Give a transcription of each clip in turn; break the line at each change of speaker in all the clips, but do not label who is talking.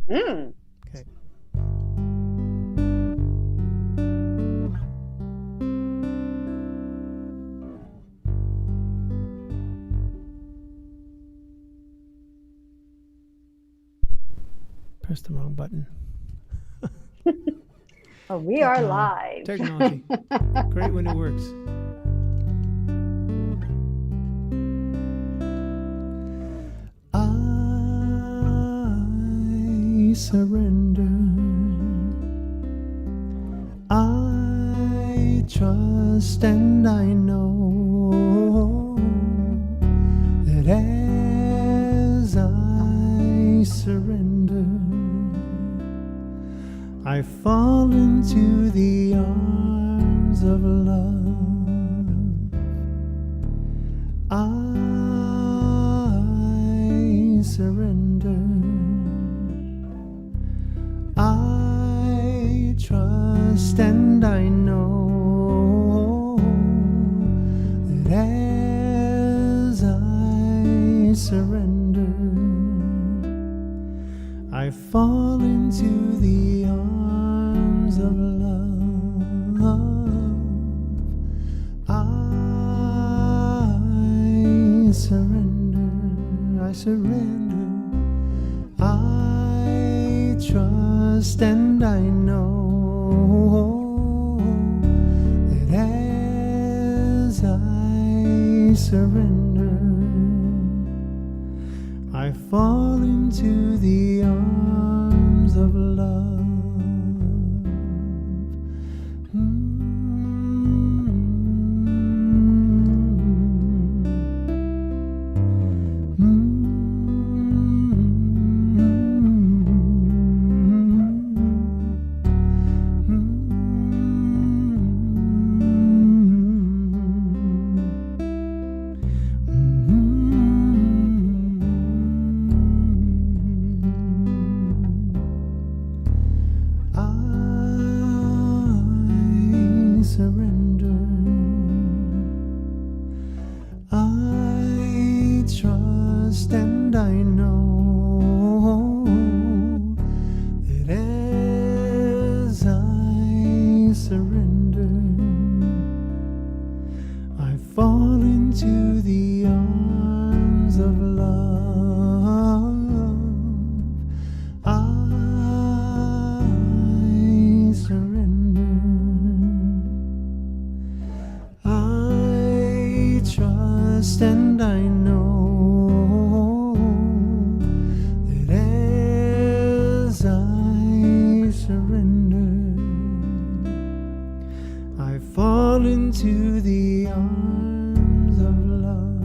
Mm.
Okay. Press the wrong button.
Oh, we are
Technology.
live.
Technology. Great when it works. I surrender. I trust and I know that as I surrender, I fall into the arms of love. I surrender. I trust and I know that as I surrender, I fall into the arms of love. I surrender. I surrender. I trust and I know that as I surrender, I fall into the arms of love. I surrender. I trust and I know that as I surrender, I fall into the arms of love. I surrender. I trust and I know that as I surrender, I fall into the arms of love.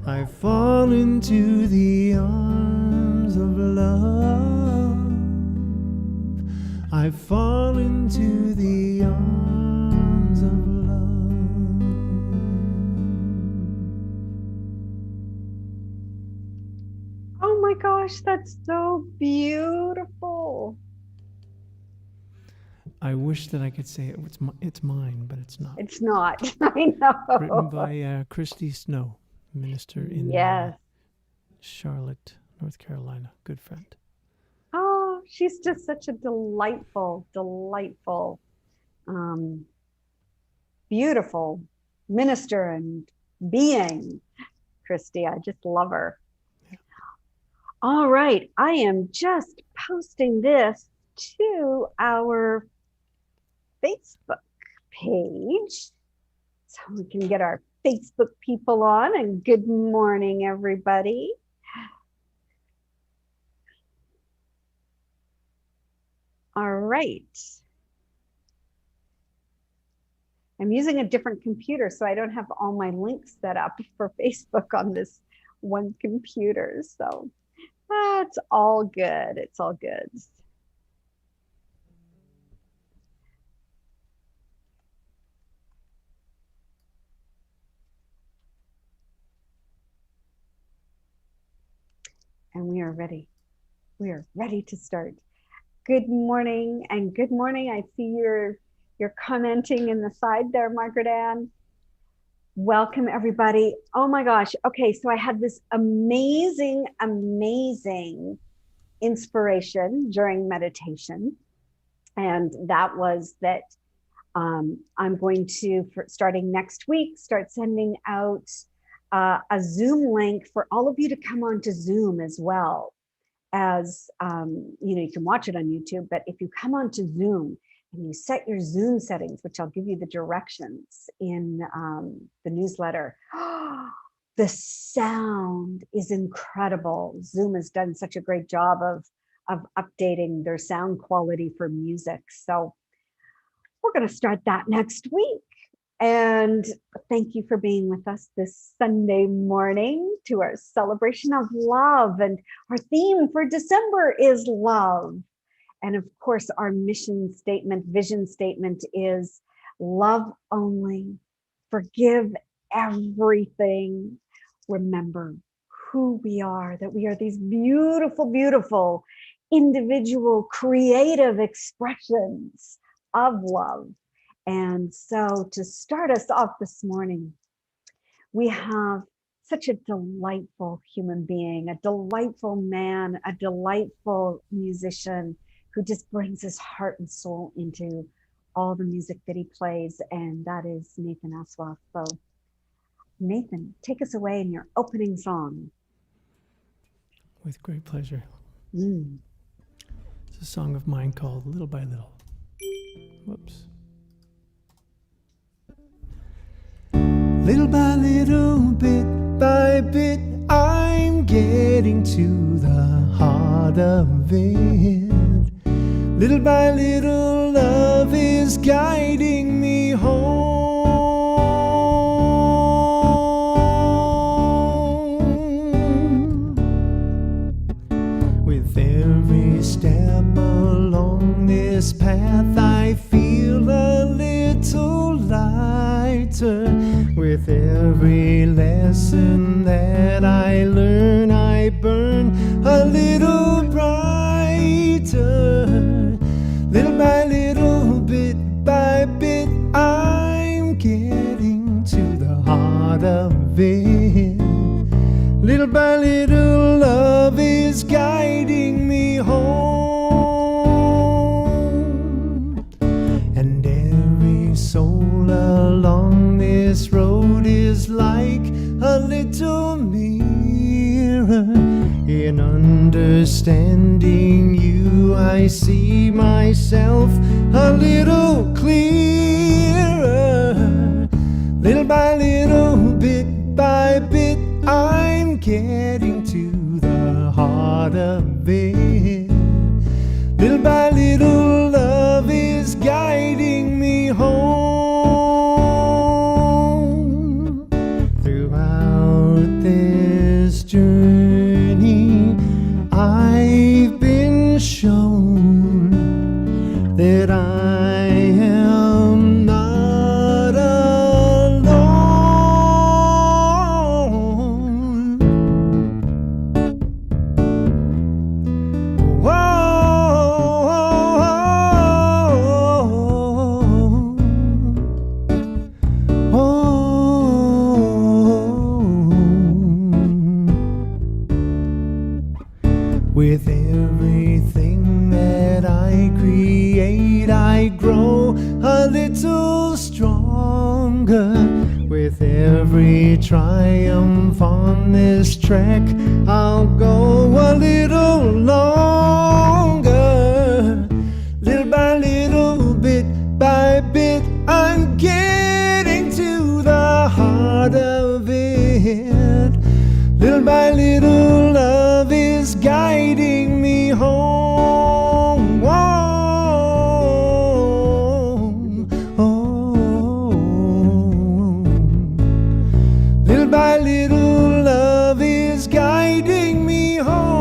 I fall into the arms of love. I fall into the arms of love.
Oh my gosh, that's so beautiful.
I wish that I could say it's mine, but it's not.
It's not. I
Written
know.
by Christy Snow, minister in
Yes.
Charlotte, North Carolina. Good friend.
Oh, she's just such a delightful, delightful, um, beautiful minister and being, Christy. I just love her.
Yeah.
All right. I am just posting this to our Facebook page so we can get our Facebook people on. And good morning, everybody. All right. I'm using a different computer, so I don't have all my links set up for Facebook on this one computer. So it's all good. It's all good. And we are ready. We are ready to start. Good morning and good morning. I see you're commenting in the side there, Margaret Ann. Welcome, everybody. Oh my gosh. Okay, so I had this amazing inspiration during meditation. And that was that I'm going to, starting next week, start sending out a Zoom link for all of you to come onto Zoom as well. As you can watch it on YouTube, but if you come onto Zoom and you set your Zoom settings, which I'll give you the directions in the newsletter, the sound is incredible. Zoom has done such a great job of updating their sound quality for music. So we're going to start that next week. And thank you for being with us this Sunday morning to our celebration of love. And our theme for December is love. And of course, our mission statement, vision statement is love only, forgive everything. Remember who we are, that we are these beautiful, beautiful, individual, creative expressions of love. And so to start us off this morning, we have such a delightful human being, a delightful man, a delightful musician who just brings his heart and soul into all the music that he plays, and that is Nathan Aswath. So Nathan, take us away in your opening song.
With great pleasure. It's a song of mine called Little by Little. Whoops. Little by little, bit by bit, I'm getting to the heart of it. Little by little, love is guiding me home. With every step along this path, I feel a little lighter. With every lesson that I learn, I burn a little brighter. Little by little, bit by bit, I'm getting to the heart of it. Little by little, love is guiding me home. And every soul along this road is like a little mirror. In understanding you, I see myself a little clearer. Little by little, bit by bit, I'm getting to the heart of it. Little by little, love is guiding me home. Throughout this journey, I've been shown that I am not alone. With everything that I create, I grow a little stronger. With every triumph on this track, I'll go a little longer. Little by little, bit by bit, I'm getting to the heart of it. Little by little, love is guiding me home. Little by little, love is guiding me
home.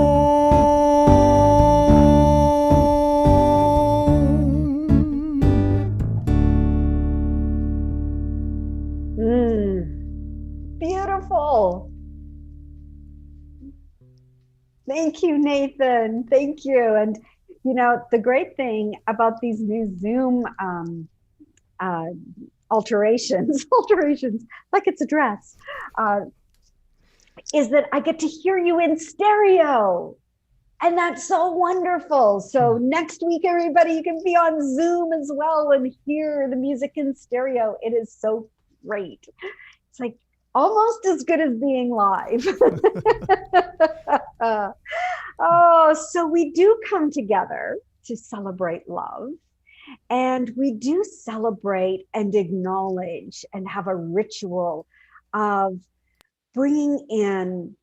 Beautiful. Thank you, Nathan. Thank you. And the great thing about these new Zoom alterations, alterations, like it's a dress, is that I get to hear you in stereo. And that's so wonderful. So next week, everybody, you can be on Zoom as well and hear the music in stereo. It is so great. It's like almost as good as being live. Oh, so we do come together to celebrate love. And we do celebrate and acknowledge and have a ritual of bringing in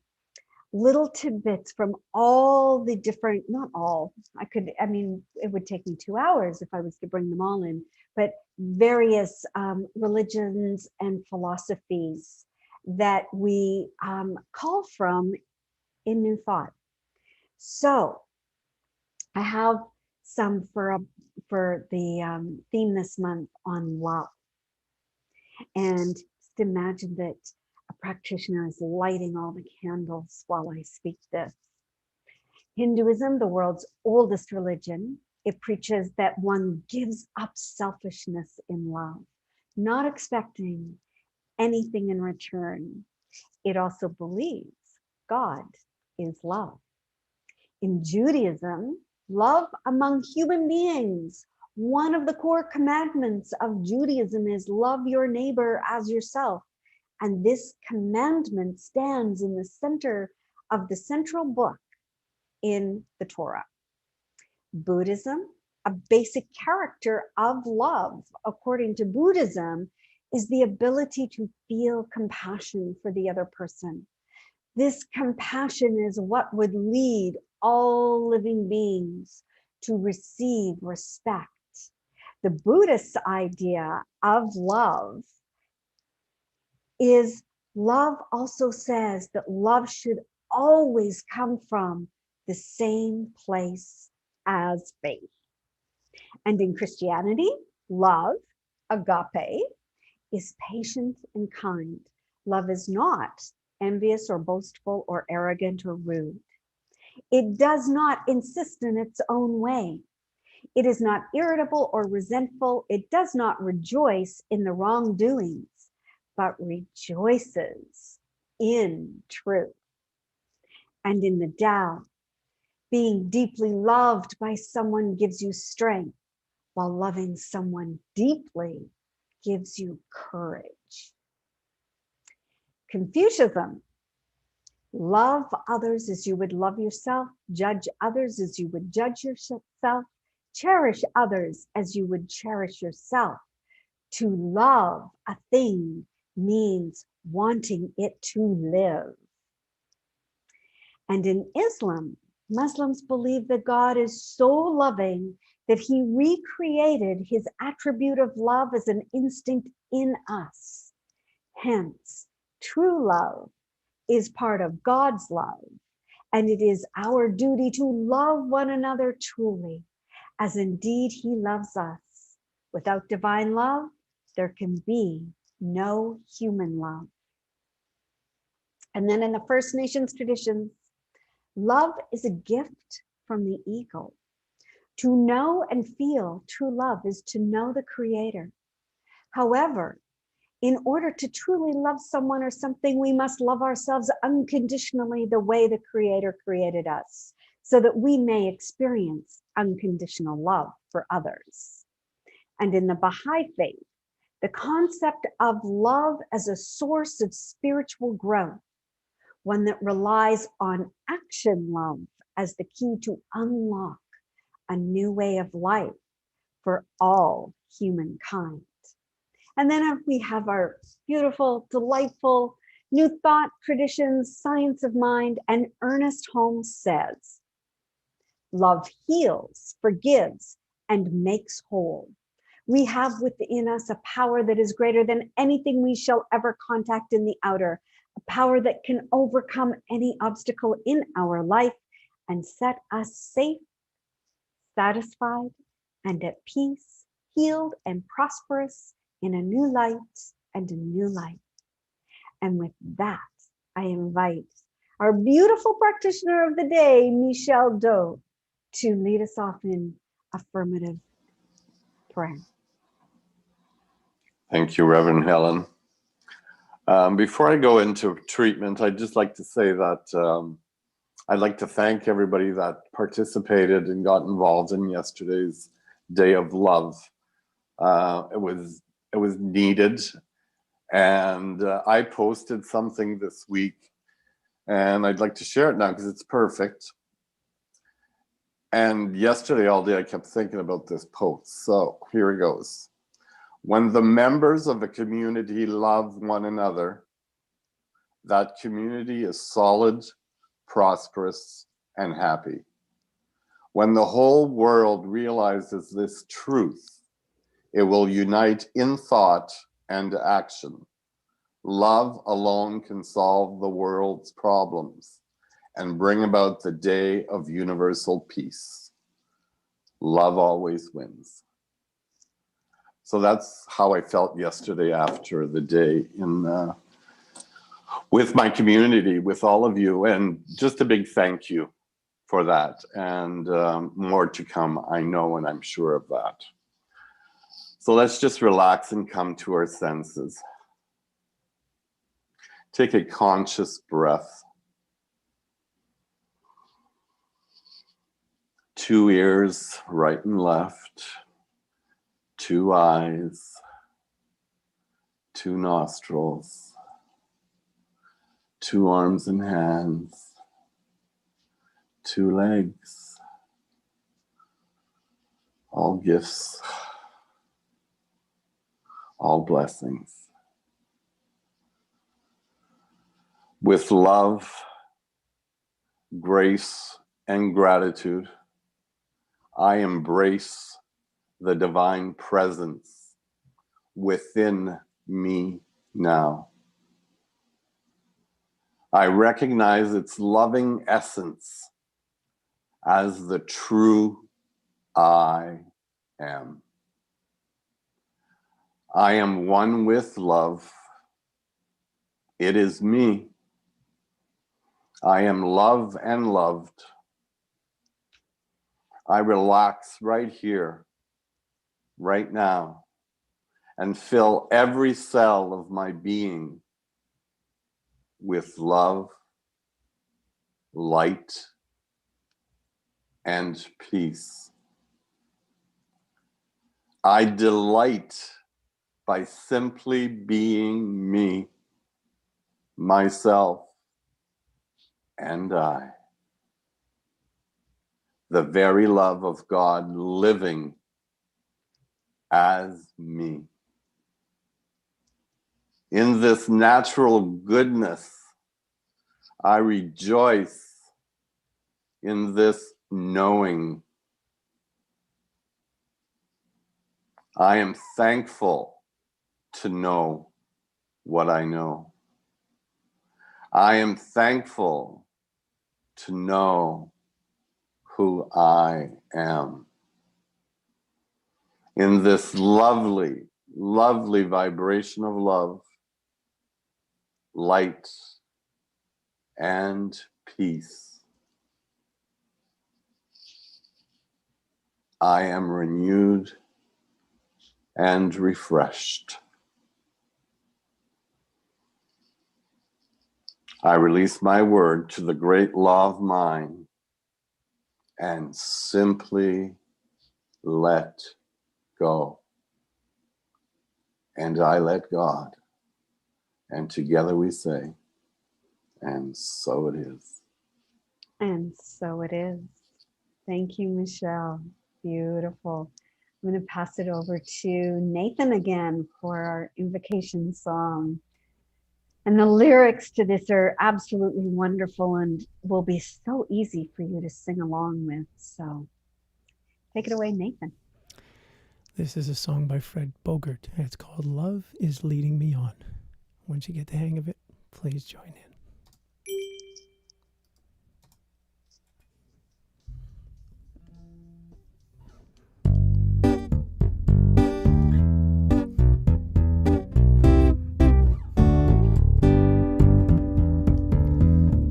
little tidbits from all the different, not all, I mean, it would take me 2 hours if I was to bring them all in, but various religions and philosophies that we call from in New Thought. So I have some for the theme this month on love. And just imagine that a practitioner is lighting all the candles while I speak this. Hinduism, the world's oldest religion, it preaches that one gives up selfishness in love, not expecting anything in return. It also believes God is love. In Judaism, love among human beings. One of the core commandments of Judaism is love your neighbor as yourself. And this commandment stands in the center of the central book in the Torah. Buddhism, a basic character of love, according to Buddhism, is the ability to feel compassion for the other person. This compassion is what would lead all living beings to receive respect. The Buddhist idea of love is love also says that love should always come from the same place as faith. And in Christianity, love, agape, is patient and kind. Love is not envious or boastful or arrogant or rude. It does not insist in its own way. It is not irritable or resentful. It does not rejoice in the wrongdoings, but rejoices in truth. And in the Tao, being deeply loved by someone gives you strength, while loving someone deeply gives you courage. Confucianism, love others as you would love yourself, judge others as you would judge yourself, cherish others as you would cherish yourself. To love a thing means wanting it to live. And in Islam, Muslims believe that God is so loving that he recreated his attribute of love as an instinct in us. Hence, true love is part of God's love, and it is our duty to love one another truly, as indeed he loves us. Without divine love, there can be no human love. And then in the First Nations traditions, love is a gift from the eagle. To know and feel true love is to know the Creator. However, in order to truly love someone or something, we must love ourselves unconditionally the way the Creator created us, so that we may experience unconditional love for others. And in the Baha'i faith, the concept of love as a source of spiritual growth, one that relies on action love as the key to unlock a new way of life for all humankind. And then we have our beautiful, delightful New Thought traditions, Science of Mind, and Ernest Holmes says, love heals, forgives, and makes whole. We have within us a power that is greater than anything we shall ever contact in the outer, a power that can overcome any obstacle in our life and set us safe, satisfied, and at peace, healed and prosperous in a new light and a new life. And with that, I invite our beautiful practitioner of the day, Michelle Do, to lead us off in affirmative prayer.
Thank you, Reverend Helen. Before I go into treatment, I'd just like to say that I'd like to thank everybody that participated and got involved in yesterday's Day of Love. It was needed, and I posted something this week, and I'd like to share it now because it's perfect. And yesterday all day I kept thinking about this post, so here it goes. When the members of a community love one another, that community is solid, prosperous, and happy. When the whole world realizes this truth, it will unite in thought and action. Love alone can solve the world's problems and bring about the day of universal peace. Love always wins. So that's how I felt yesterday after the day with my community, with all of you, and just a big thank you for that. And more to come, I know, and I'm sure of that. So let's just relax and come to our senses. Take a conscious breath. 2 ears, right and left. 2 eyes, 2 nostrils, 2 arms and hands, 2 legs, all gifts, all blessings. With love, grace, and gratitude, I embrace the divine presence within me now. I recognize its loving essence as the true I am. I am one with love. It is me. I am love and loved. I relax right here, right now, and fill every cell of my being with love, light, and peace. I delight by simply being me, myself, and I. The very love of God living as me. In this natural goodness, I rejoice in this knowing. I am thankful to know what I know. I am thankful to know who I am. In this lovely, lovely vibration of love, light, and peace, I am renewed and refreshed. I release my word to the great law of mind and simply let go. And I let God. And together we say, and so it is.
And so it is. Thank you, Michelle. Beautiful. I'm going to pass it over to Nathan again for our invocation song. And the lyrics to this are absolutely wonderful and will be so easy for you to sing along with. So take it away, Nathan.
This is a song by Fred Bogart. It's called Love is Leading Me On. Once you get the hang of it, please join in.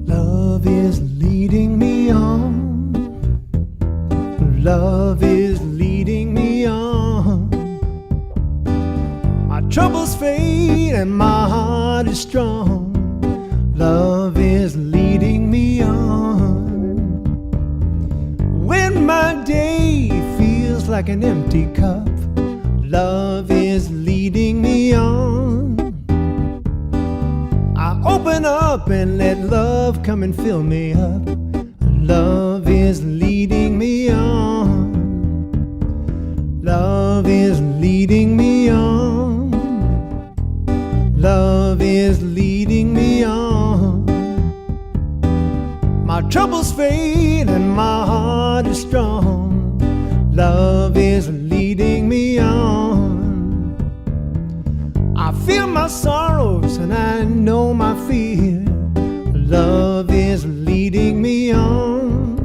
Love is leading me on. Love is leading me on. My trouble fade and my heart is strong. Love is leading me on. When my day feels like an empty cup, love is leading me on. I open up and let love come and fill me up. Love is leading me on. Love is leading me on. Love is leading me on. My troubles fade and my heart is strong. Love is leading me on. I feel my sorrows and I know my fear. Love is leading me on.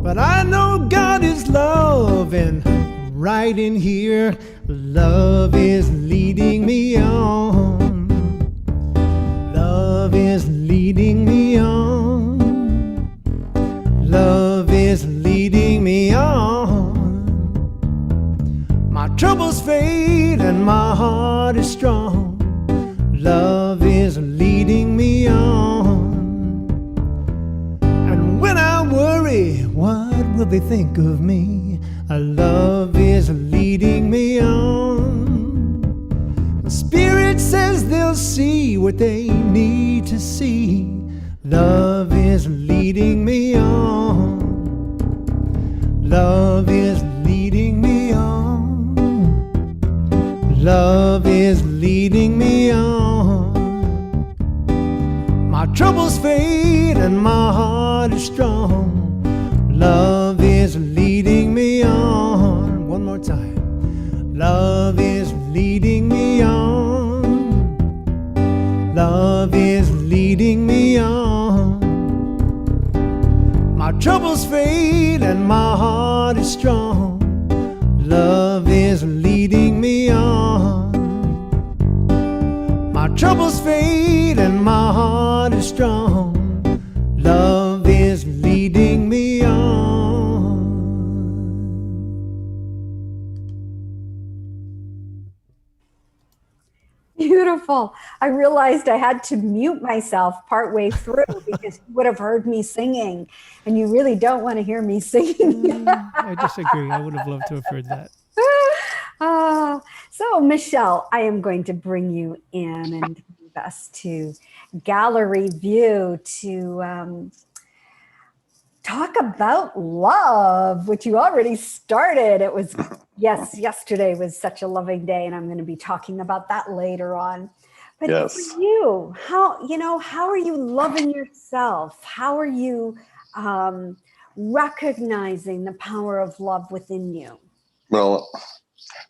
But I know God is love, and right in here, love is leading me on. Love is leading me on. Love is leading me on. My troubles fade and my heart is strong. Love is leading me on. And when I worry, what will they think of me? Love is leading me on. The Spirit says they'll see what they need to see. Love is leading me on. Love is leading me on. Love is leading me on. My troubles fade and my heart is strong. Love is leading me on. One more time. Love is leading me on. Love is leading me on. My troubles fade and my heart is strong. Love is leading me on. My troubles fade and my heart is strong. Love is leading me on.
Beautiful. I realized I had to mute myself partway through because you would have heard me singing, and you really don't want to hear me singing.
I disagree. I would have loved to have heard that.
So, Michelle, I am going to bring you in and move us to gallery view to talk about love, which you already started. It was, yes, yesterday was such a loving day, and I'm going to be talking about that later on. But
Yes.
for you, how are you loving yourself? How are you recognizing the power of love within you?
Well,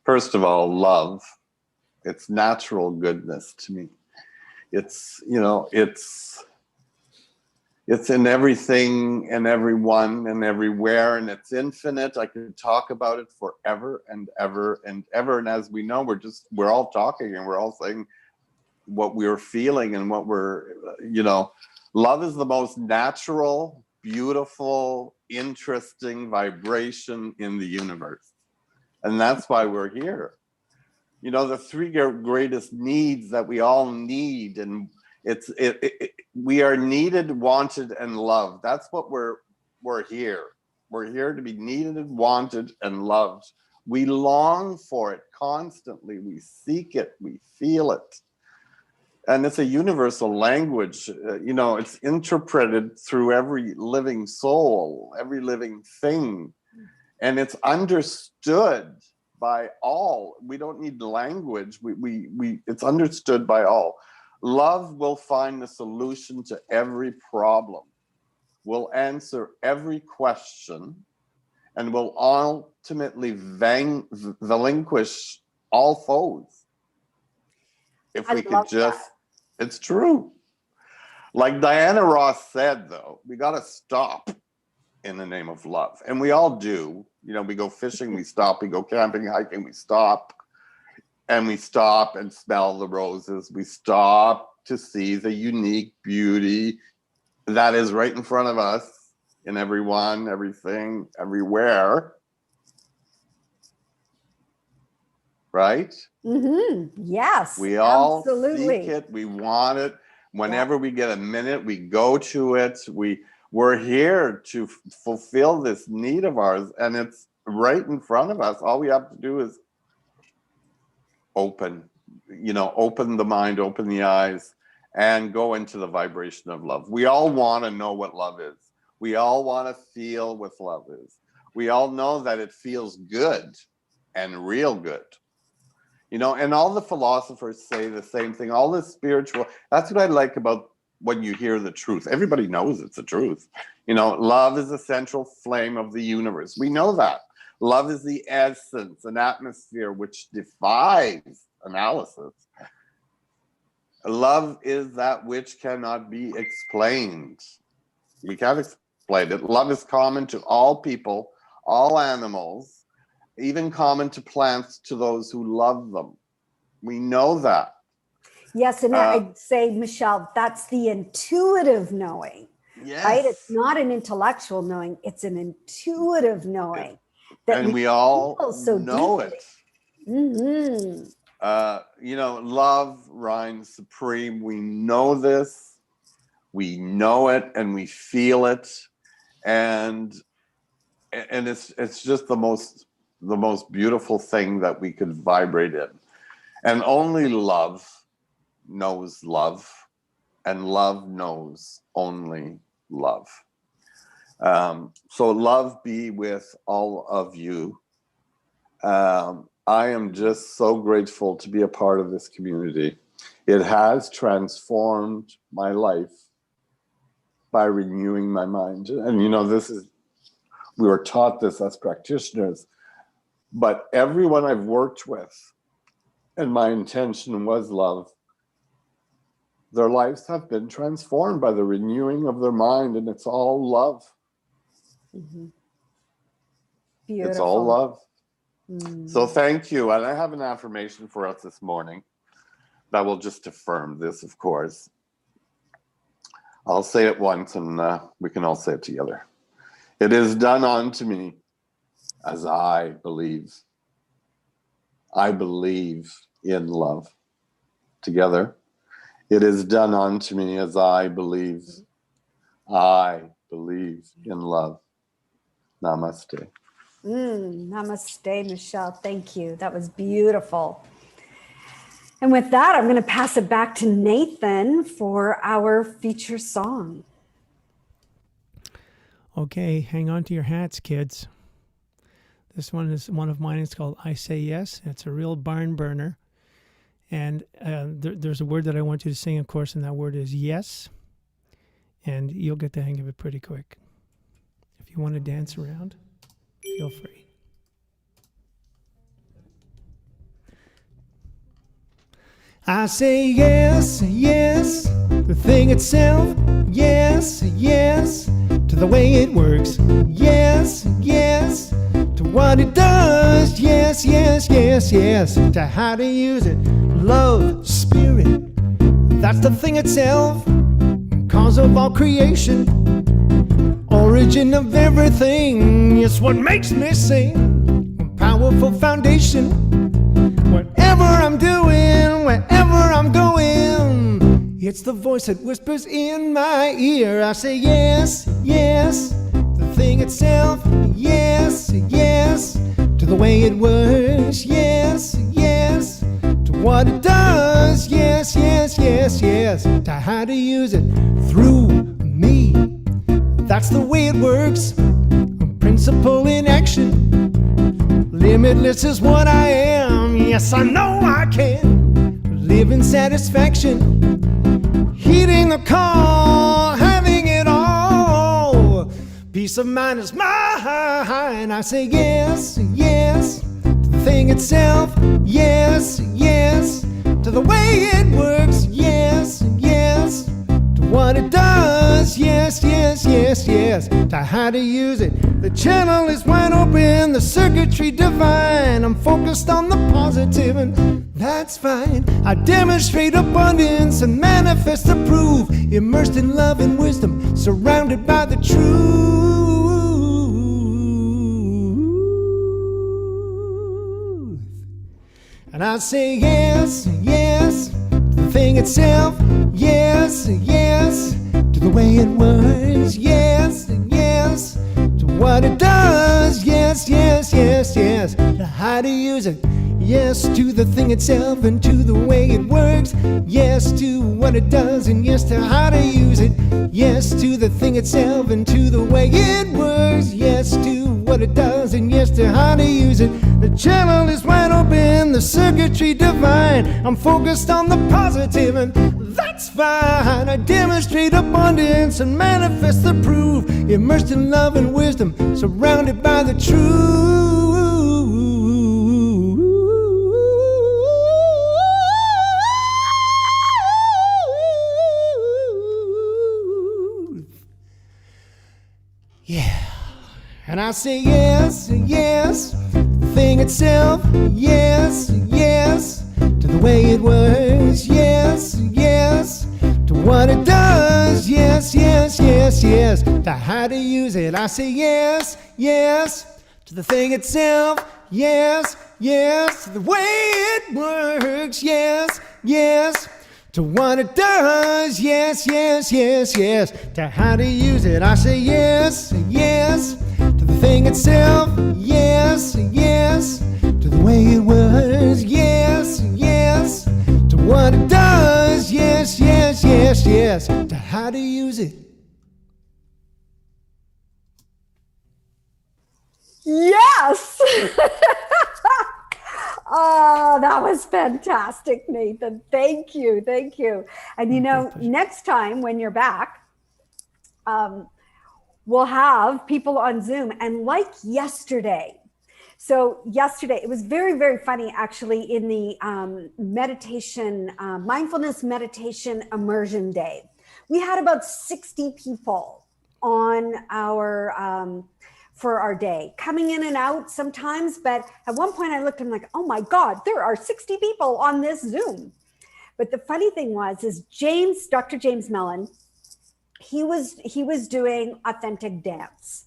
first of all, love, it's natural goodness to me. It's, it's in everything and everyone and everywhere, and it's infinite. I could talk about it forever and ever and ever. And as we know, we're all talking and we're all saying what we're feeling and what we're, love is the most natural, beautiful, interesting vibration in the universe. And that's why we're here. The three greatest needs that we all need, and we are needed, wanted, and loved. That's what we're here. We're here to be needed, wanted, and loved. We long for it constantly. We seek it. We feel it. And it's a universal language. It's interpreted through every living soul, every living thing. And it's understood by all. We don't need language. It's understood by all. Love will find the solution to every problem, will answer every question, and will ultimately vanquish all foes. If we could just, it's true. Like Diana Ross said, though, we got to stop in the name of love. And we all do. We go fishing, we stop, we go camping, hiking, we stop. And we stop and smell the roses. We stop to see the unique beauty that is right in front of us in everyone, everything, everywhere. right?
Yes.
We all
absolutely.
seek it. We want it. Whenever we get a minute, we go to it. We're here to fulfill this need of ours, and it's right in front of us. All we have to do is open the mind, open the eyes, and go into the vibration of love. We all want to know what love is. We all want to feel what love is. We all know that it feels good and real good. And all the philosophers say the same thing. All the spiritual, that's what I like about when you hear the truth. Everybody knows it's the truth. Love is the central flame of the universe. We know that. Love is the essence, an atmosphere which defies analysis. Love is that which cannot be explained. We can't explain it. Love is common to all people, all animals, even common to plants, to those who love them. We know that.
Yes, and I'd say, Michelle, that's the intuitive knowing, right? It's not an intellectual knowing, it's an intuitive knowing.
And we all know
deeply.
it. Love reigns supreme. We know this. We know it, and we feel it, and it's just the most beautiful thing that we could vibrate in. And only love knows love, and love knows only love. So love be with all of you. I am just so grateful to be a part of this community. It has transformed my life by renewing my mind. And we were taught this as practitioners, but everyone I've worked with, and my intention was love, their lives have been transformed by the renewing of their mind, and it's all love.
Beautiful.
It's all love. So thank you. And I have an affirmation for us this morning that will just affirm this, of course. I'll say it once, and we can all say it together. It is done unto me as I believe. I believe in love. Together. It is done unto me as I believe. I believe in love. Namaste.
Namaste, Michelle. Thank you. That was beautiful. And with that, I'm going to pass it back to Nathan for our feature song.
Okay, hang on to your hats, kids. This one is one of mine. It's called I Say Yes. It's a real barn burner. And there's a word that I want you to sing, of course, and that word is yes. And you'll get the hang of it pretty quick. If you want to dance around, feel free. I say yes, yes, the thing itself, yes, yes, to the way it works, yes, yes, to what it does, yes, yes, yes, yes, to how to use it, love, spirit, that's the thing itself, cause of all creation, origin of everything, it's what makes me sing, powerful foundation, whatever I'm doing, wherever I'm going, it's the voice that whispers in my ear. I say yes, yes, the thing itself, yes, yes, to the way it works, yes, yes, to what it does, yes, yes, yes, yes, to how to use it through me. That's the way it works, a principle in action. Limitless is what I am, yes, I know I can live in satisfaction, heeding the call, having it all. Peace of mind is mine. I say yes, yes, to the thing itself, yes, yes, to the way it works, yes, yes, to what it does, yes, yes, yes, yes, to how to use it. The channel is wide open, the circuitry divine. I'm focused on the positive, and that's fine. I demonstrate abundance and manifest the proof, immersed in love and wisdom, surrounded by the truth. I say yes, yes, to the thing itself. Yes, yes, to the way it works. Yes, yes, to what it does. Yes, yes, yes, yes, to how to use it. Yes, to the thing itself and to the way it works. Yes, to what it does, and yes, to how to use it. Yes, to the thing itself and to the way it works. Yes, to what it does, and yes, to how to use it. The channel is wide open, the circuitry divine. I'm focused on the positive, and that's fine. I demonstrate abundance and manifest the proof. Immersed in love and wisdom, surrounded by the truth. Yeah. And I say yes, yes, the thing itself. Yes, yes, to the way it works. Yes, yes, to what it does. Yes, yes, yes, yes, to how to use it. I say yes, yes, to the thing itself. Yes, yes, to the way it works. Yes, yes, to what it does. Yes, yes, yes, yes, to how to use it. I say yes, yes, to the thing itself. Yes, yes, to the way it works. Yes, yes, to what it does. Yes, yes, yes, yes, to how to use it.
Yes. Oh, that was fantastic, Nathan. Thank you. Thank you. And you know, next time when you're back, we'll have people on Zoom, and like yesterday. So yesterday, it was very, very funny actually in the meditation, mindfulness meditation immersion day. We had about 60 people on our, for our day, coming in and out sometimes. But at one point I looked, I'm like, oh my God, there are 60 people on this Zoom. But the funny thing is James, Dr. James Mellon, he was doing authentic dance.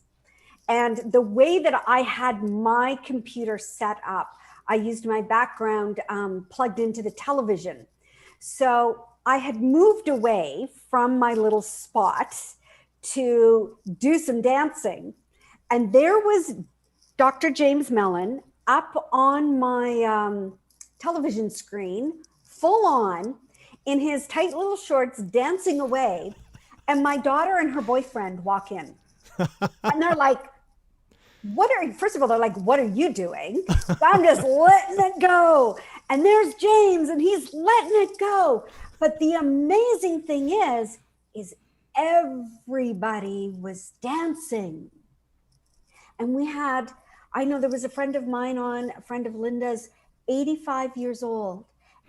And the way that I had my computer set up, I used my background plugged into the television. So I had moved away from my little spot to do some dancing. And there was Dr. James Mellon up on my television screen, full on, in his tight little shorts, dancing away. And my daughter and her boyfriend walk in. And they're like, first of all, they're like, what are you doing? So I'm just letting it go. And there's James, and he's letting it go. But the amazing thing is everybody was dancing. And we had, I know there was a friend of mine on, a friend of Linda's, 85 years old,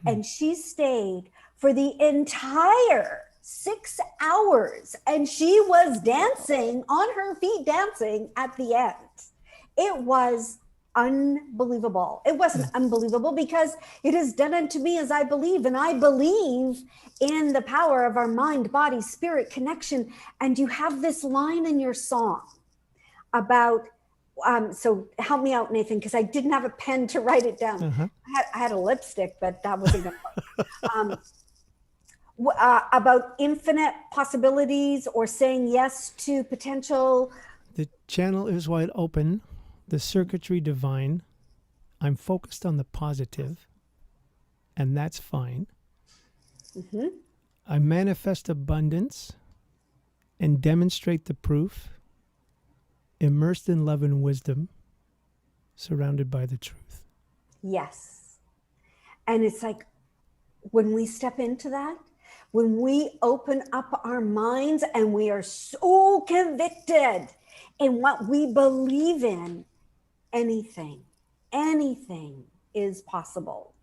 and she stayed for the entire 6 hours, and she was dancing on her feet, dancing at the end. It was unbelievable. It wasn't unbelievable because it is done unto me as I believe, and I believe in the power of our mind, body, spirit connection. And you have this line in your song about, so help me out, Nathan, because I didn't have a pen to write it down. I had a lipstick, but that wasn't going to work. About infinite possibilities or saying yes to potential.
The channel is wide open, the circuitry divine. I'm focused on the positive, and that's fine. I manifest abundance and demonstrate the proof, immersed in love and wisdom, surrounded by the truth.
Yes. And it's like when we step into that, when we open up our minds and we are so convicted in what we believe in, anything is possible.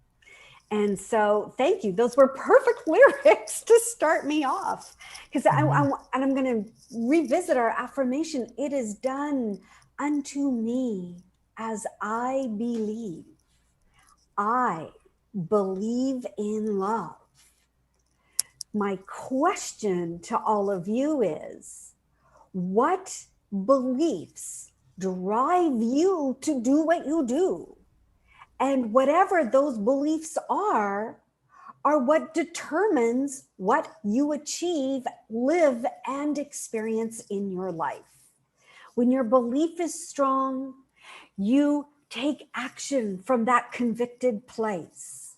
And so thank you. Those were perfect lyrics to start me off, because I'm going to revisit our affirmation. It is done unto me as I believe. I believe in love. My question to all of you is, what beliefs drive you to do what you do? And whatever those beliefs are what determines what you achieve, live, and experience in your life. When your belief is strong, you take action from that convicted place.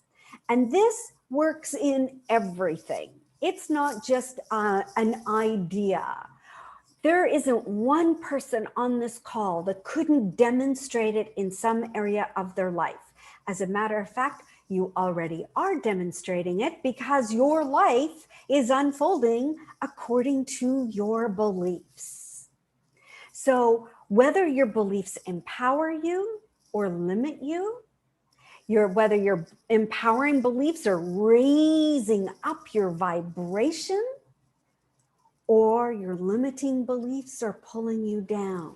And this works in everything. It's not just an idea. There isn't one person on this call that couldn't demonstrate it in some area of their life. As a matter of fact, you already are demonstrating it because your life is unfolding according to your beliefs. So whether your beliefs empower you or limit you, whether your empowering beliefs are raising up your vibration, or your limiting beliefs are pulling you down,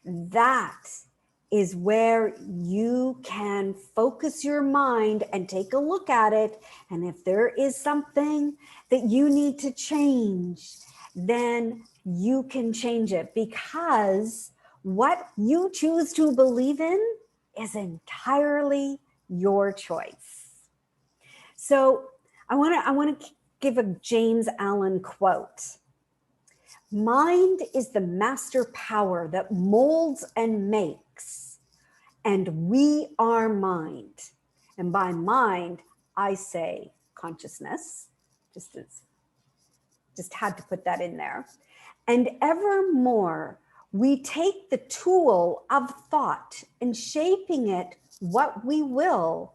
that is where you can focus your mind and take a look at it. And if there is something that you need to change, then you can change it, because what you choose to believe in is entirely your choice. So I want to give a James Allen quote. Mind is the master power that molds and makes, and we are mind. And by mind, I say consciousness, just had to put that in there. And evermore, we take the tool of thought and shaping it what we will,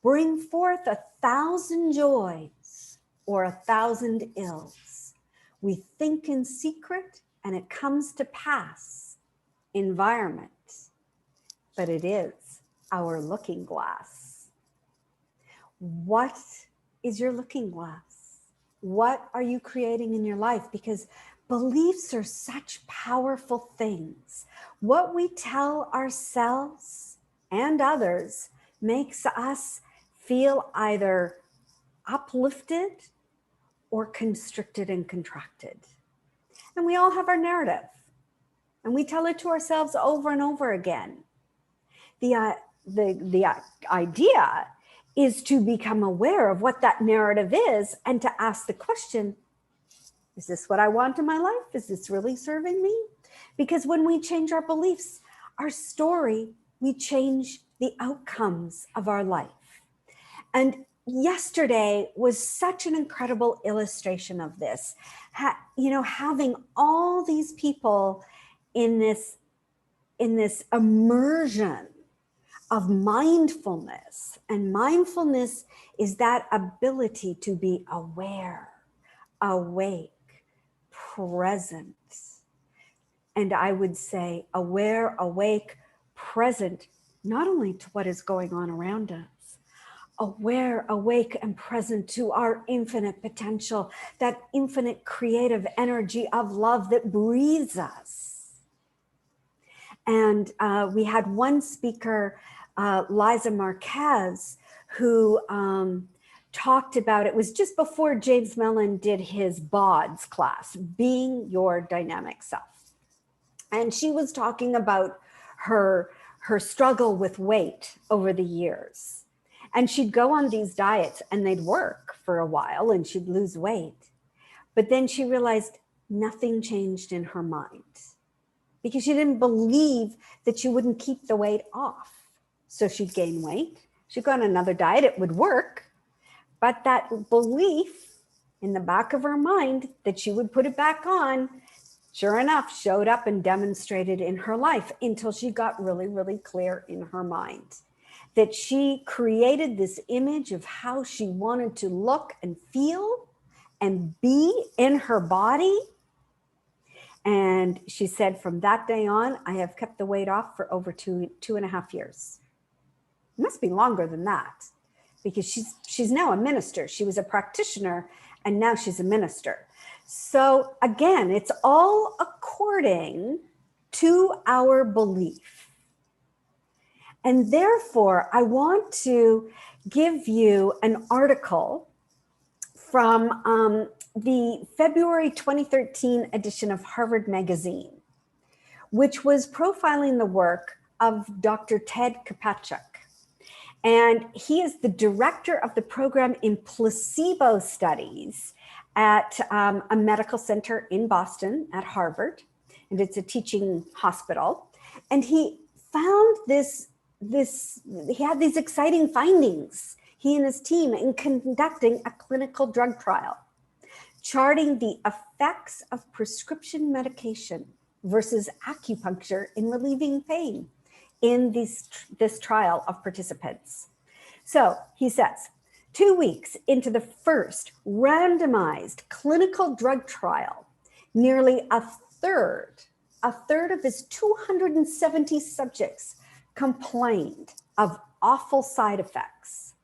bring forth 1,000 joys or 1,000 ills. We think in secret and it comes to pass. Environment, but it is our looking glass. What is your looking glass? What are you creating in your life? Because beliefs are such powerful things. What we tell ourselves and others makes us feel either uplifted or constricted and contracted. And we all have our narrative, and we tell it to ourselves over and over again. The idea is to become aware of what that narrative is and to ask the question, is this what I want in my life? Is this really serving me? Because when we change our beliefs, our story, we change the outcomes of our life. And yesterday was such an incredible illustration of this. Having all these people in this immersion of mindfulness. And mindfulness is that ability to be aware, awake, present. And I would say aware, awake, present, not only to what is going on around us, aware, awake, and present to our infinite potential, that infinite creative energy of love that breathes us. And we had one speaker, Liza Marquez, who talked about, it was just before James Mellon did his BODS class, Being Your Dynamic Self. And she was talking about her struggle with weight over the years. And she'd go on these diets and they'd work for a while and she'd lose weight. But then she realized nothing changed in her mind because she didn't believe that she wouldn't keep the weight off. So she'd gain weight. She'd go on another diet, it would work. But that belief in the back of her mind that she would put it back on, sure enough, showed up and demonstrated in her life until she got really, really clear in her mind that she created this image of how she wanted to look and feel and be in her body. And she said, from that day on, I have kept the weight off for over two and a half years. It must be longer than that because she's now a minister. She was a practitioner and now she's a minister. So again, it's all according to our belief. And therefore, I want to give you an article from the February 2013 edition of Harvard Magazine, which was profiling the work of Dr. Ted Kopachuk. And he is the director of the program in placebo studies at a medical center in Boston at Harvard. And it's a teaching hospital. And he found he had these exciting findings, he and his team, in conducting a clinical drug trial, charting the effects of prescription medication versus acupuncture in relieving pain in this trial of participants. So he says, 2 weeks into the first randomized clinical drug trial, nearly a third of his 270 subjects complained of awful side effects.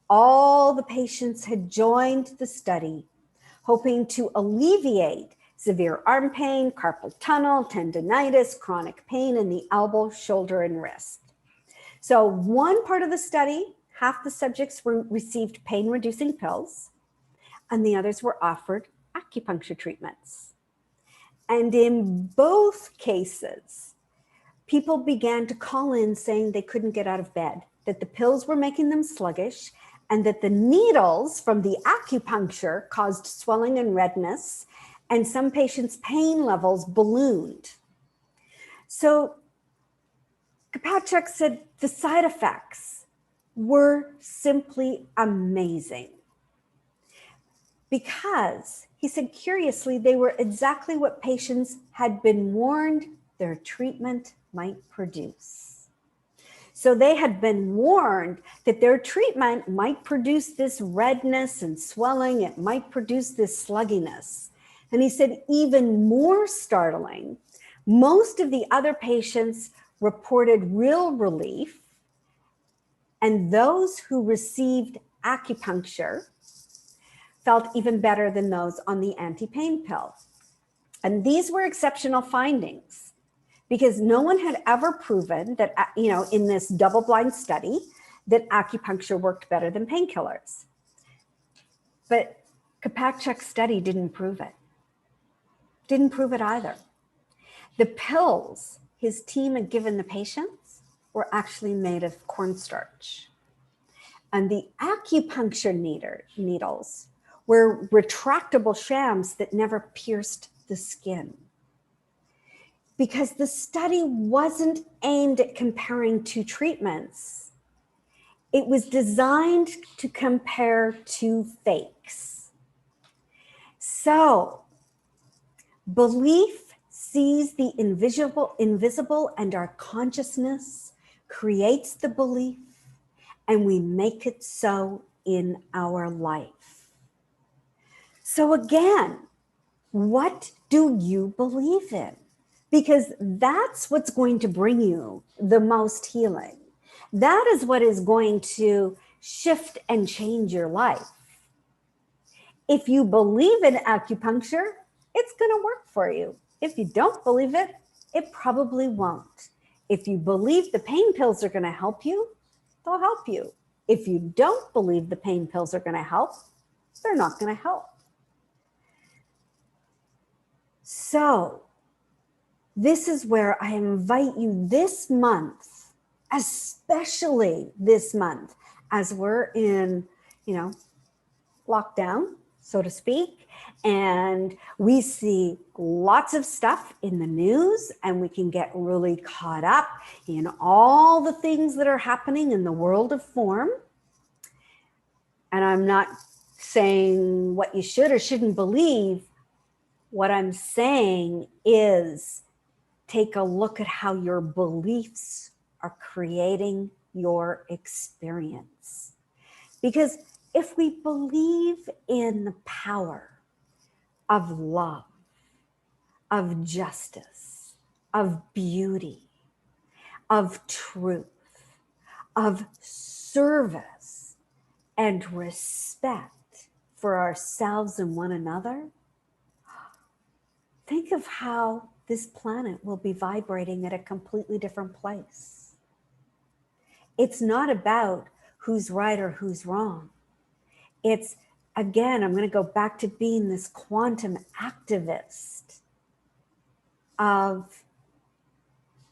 All the patients had joined the study hoping to alleviate severe arm pain, carpal tunnel, tendonitis, chronic pain in the elbow, shoulder, and wrist. So one part of the study, half the subjects received pain-reducing pills, and the others were offered acupuncture treatments. And in both cases, people began to call in saying they couldn't get out of bed, that the pills were making them sluggish, and that the needles from the acupuncture caused swelling and redness, and some patients' pain levels ballooned. So Kopachuk said the side effects were simply amazing, because he said, curiously, they were exactly what patients had been warned their treatment might produce. So they had been warned that their treatment might produce this redness and swelling, it might produce this slugginess. And he said, even more startling, most of the other patients reported real relief, and those who received acupuncture felt even better than those on the anti-pain pill. And these were exceptional findings, because no one had ever proven that, in this double-blind study, that acupuncture worked better than painkillers. But Kopachuk's study didn't prove it. Didn't prove it either. The pills his team had given the patients were actually made of cornstarch. And the acupuncture needles were retractable shams that never pierced the skin. Because the study wasn't aimed at comparing two treatments. It was designed to compare two fakes. So, belief sees the invisible, and our consciousness creates the belief, and we make it so in our life. So again, what do you believe in? Because that's what's going to bring you the most healing. That is what is going to shift and change your life. If you believe in acupuncture, it's going to work for you. If you don't believe it, it probably won't. If you believe the pain pills are going to help you, they'll help you. If you don't believe the pain pills are going to help, they're not going to help. So, this is where I invite you this month, especially this month, as we're in, lockdown, so to speak, and we see lots of stuff in the news, and we can get really caught up in all the things that are happening in the world of form. And I'm not saying what you should or shouldn't believe. What I'm saying is, take a look at how your beliefs are creating your experience. Because if we believe in the power of love, of justice, of beauty, of truth, of service, and respect for ourselves and one another, think of how this planet will be vibrating at a completely different place. It's not about who's right or who's wrong. It's, again, I'm going to go back to being this quantum activist of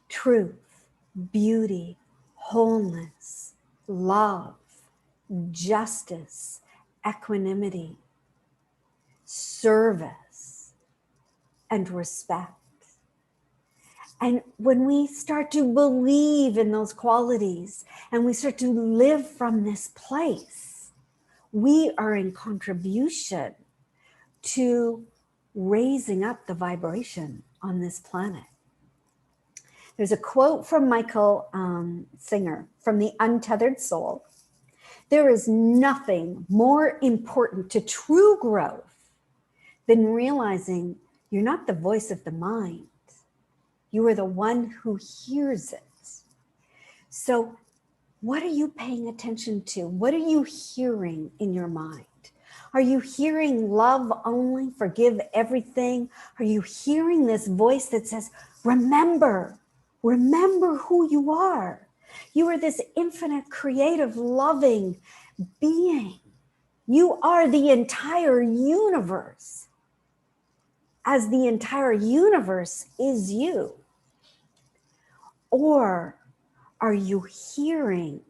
truth, beauty, wholeness, love, justice, equanimity, service, and respect. And when we start to believe in those qualities and we start to live from this place, we are in contribution to raising up the vibration on this planet. There's a quote from Michael Singer from The Untethered Soul. There is nothing more important to true growth than realizing you're not the voice of the mind. You are the one who hears it. So what are you paying attention to? What are you hearing in your mind? Are you hearing love only, forgive everything? Are you hearing this voice that says, remember who you are? You are this infinite, creative, loving being. You are the entire universe, as the entire universe is you. Or are you hearing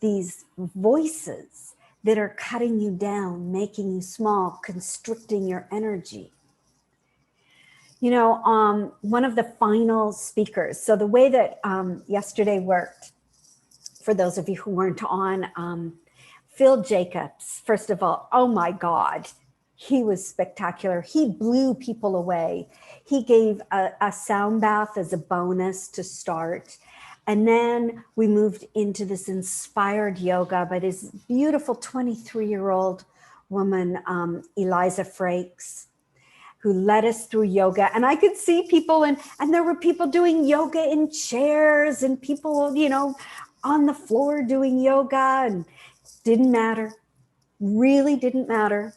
these voices that are cutting you down, making you small, constricting your energy? You know, one of the final speakers, so the way that yesterday worked, for those of you who weren't on, Phil Jacobs, first of all, oh my God, he was spectacular. He blew people away. He gave a sound bath as a bonus to start. And then we moved into this inspired yoga by this beautiful 23-year-old woman, Eliza Frakes, who led us through yoga. And I could see people, and there were people doing yoga in chairs and people, you know, on the floor doing yoga, and didn't matter, really didn't matter.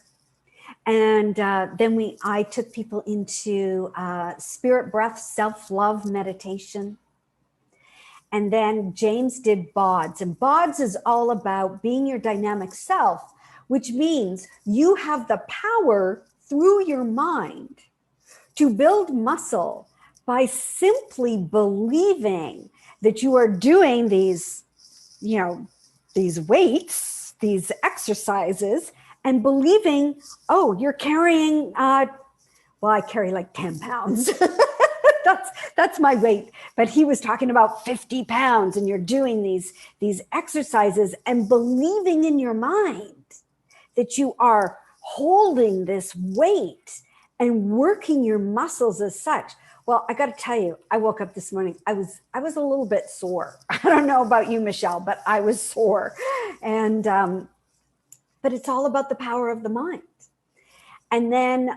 And then I took people into spirit breath, self-love meditation. And then James did BODS, and BODS is all about being your dynamic self, which means you have the power through your mind to build muscle by simply believing that you are doing these, you know, these weights, these exercises, and believing, oh, you're carrying, well, I carry like 10 pounds. That's my weight. But he was talking about 50 pounds, and you're doing these exercises and believing in your mind that you are holding this weight and working your muscles as such. Well, I got to tell you, I woke up this morning, I was a little bit sore. I don't know about you, Michelle, but I was sore. And, but it's all about the power of the mind. And then,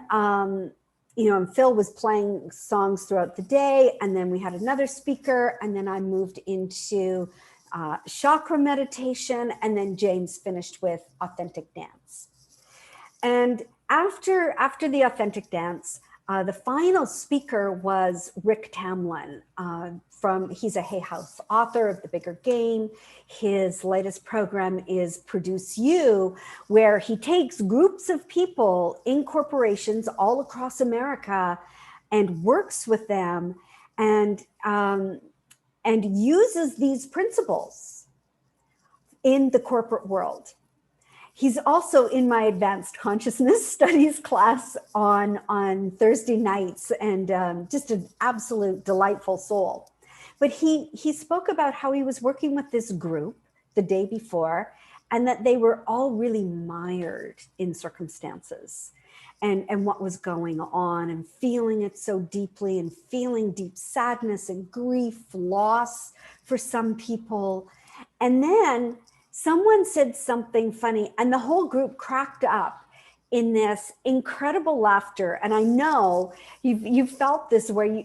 you know, and Phil was playing songs throughout the day, and then we had another speaker, and then I moved into chakra meditation, and then James finished with authentic dance. And after the authentic dance, the final speaker was Rick Tamlin. He's a Hay House author of The Bigger Game. His latest program is Produce You, where he takes groups of people in corporations all across America and works with them and uses these principles in the corporate world. He's also in my advanced consciousness studies class on Thursday nights, and just an absolute delightful soul. But he spoke about how he was working with this group the day before, and that they were all really mired in circumstances and what was going on, and feeling it so deeply, and feeling deep sadness and grief, loss for some people. And then someone said something funny, and the whole group cracked up in this incredible laughter. And I know you've felt this, where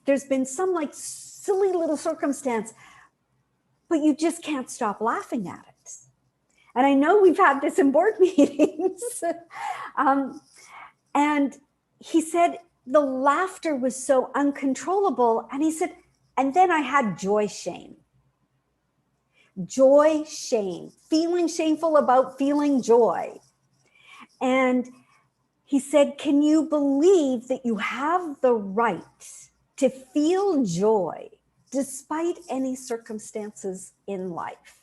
there's been some like silly little circumstance, but you just can't stop laughing at it. And I know we've had this in board meetings. And he said the laughter was so uncontrollable. And he said, and then I had joy shame. Joy shame, feeling shameful about feeling joy. And he said, can you believe that you have the right to feel joy despite any circumstances in life.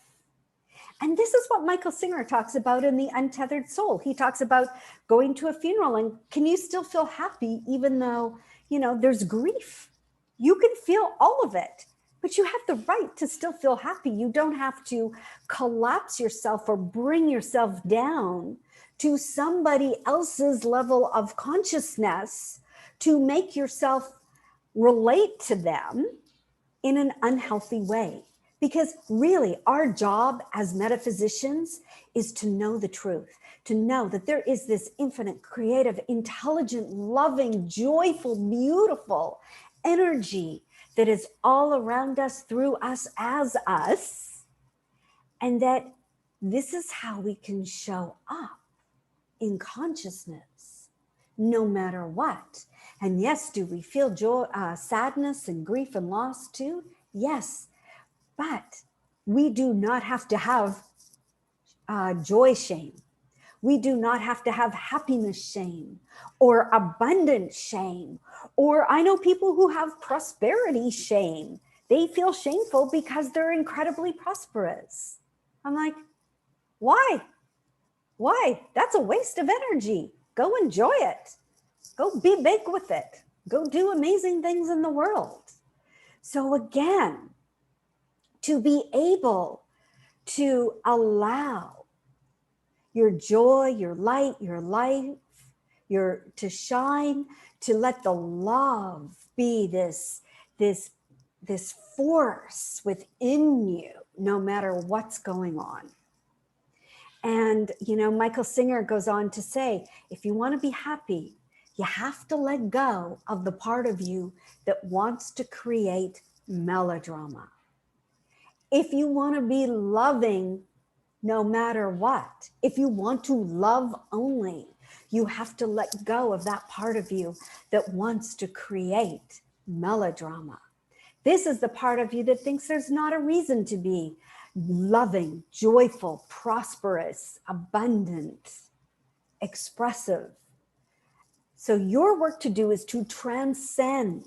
And this is what Michael Singer talks about in The Untethered Soul. He talks about going to a funeral and can you still feel happy even though, there's grief? You can feel all of it, but you have the right to still feel happy. You don't have to collapse yourself or bring yourself down to somebody else's level of consciousness to make yourself relate to them in an unhealthy way. Because really, our job as metaphysicians is to know the truth, to know that there is this infinite, creative, intelligent, loving, joyful, beautiful energy that is all around us, through us, as us, and that this is how we can show up in consciousness, no matter what. And yes, do we feel joy, sadness and grief and loss too? Yes. But we do not have to have joy shame. We do not have to have happiness shame or abundance shame. Or I know people who have prosperity shame. They feel shameful because they're incredibly prosperous. I'm like, why? Why? That's a waste of energy. Go enjoy it. Go be big with it. Go do amazing things in the world. So again, to be able to allow your joy, your light, your life, to shine, to let the love be this force within you, no matter what's going on. And, Michael Singer goes on to say, if you want to be happy, you have to let go of the part of you that wants to create melodrama. If you want to be loving no matter what, if you want to love only, you have to let go of that part of you that wants to create melodrama. This is the part of you that thinks there's not a reason to be loving, joyful, prosperous, abundant, expressive. So your work to do is to transcend,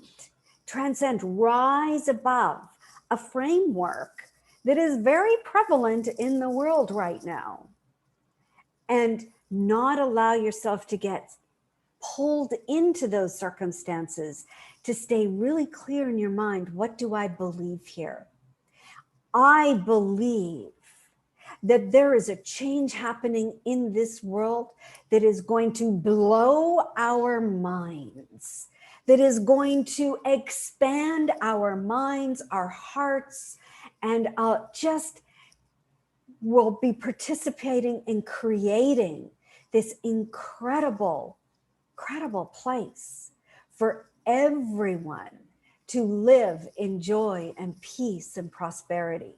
rise above a framework that is very prevalent in the world right now, and not allow yourself to get pulled into those circumstances, to stay really clear in your mind. What do I believe here? I believe that there is a change happening in this world that is going to blow our minds, that is going to expand our minds, our hearts, and just will be participating in creating this incredible place for everyone to live in joy and peace and prosperity.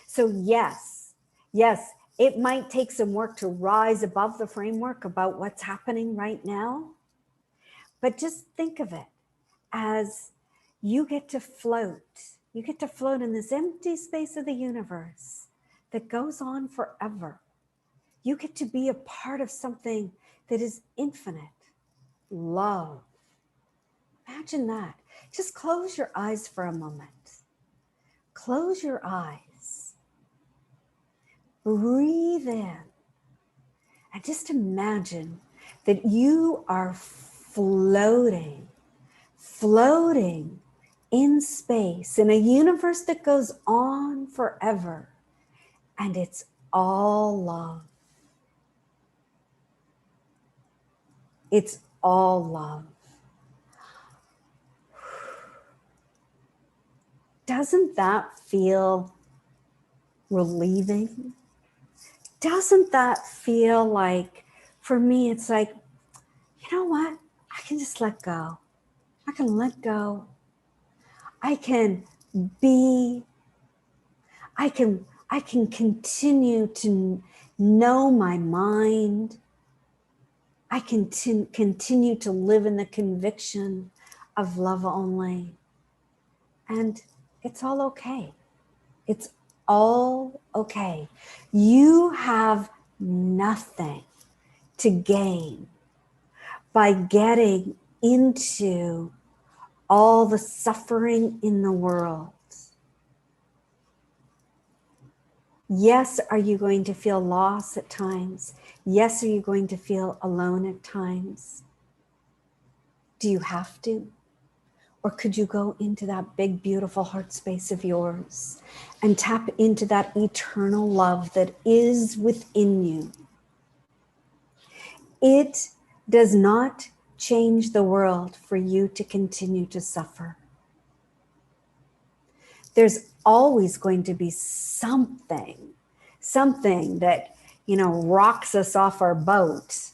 So yes, it might take some work to rise above the framework about what's happening right now, but just think of it as you get to float. You get to float in this empty space of the universe that goes on forever. You get to be a part of something that is infinite. Love. Imagine that. Just close your eyes for a moment. Close your eyes. Breathe in. And just imagine that you are floating in space, in a universe that goes on forever. And it's all love. It's all love. Doesn't that feel relieving? Doesn't that feel like, for me, it's like, you know what? I can just let go. I can let go. I can be, I can continue to know my mind. I can continue to live in the conviction of love only. And it's all okay. It's all okay. You have nothing to gain by getting into all the suffering in the world. Yes, are you going to feel loss at times? Yes, are you going to feel alone at times? Do you have to? Or could you go into that big, beautiful heart space of yours and tap into that eternal love that is within you? It does not change the world for you to continue to suffer. There's always going to be something that, rocks us off our boat.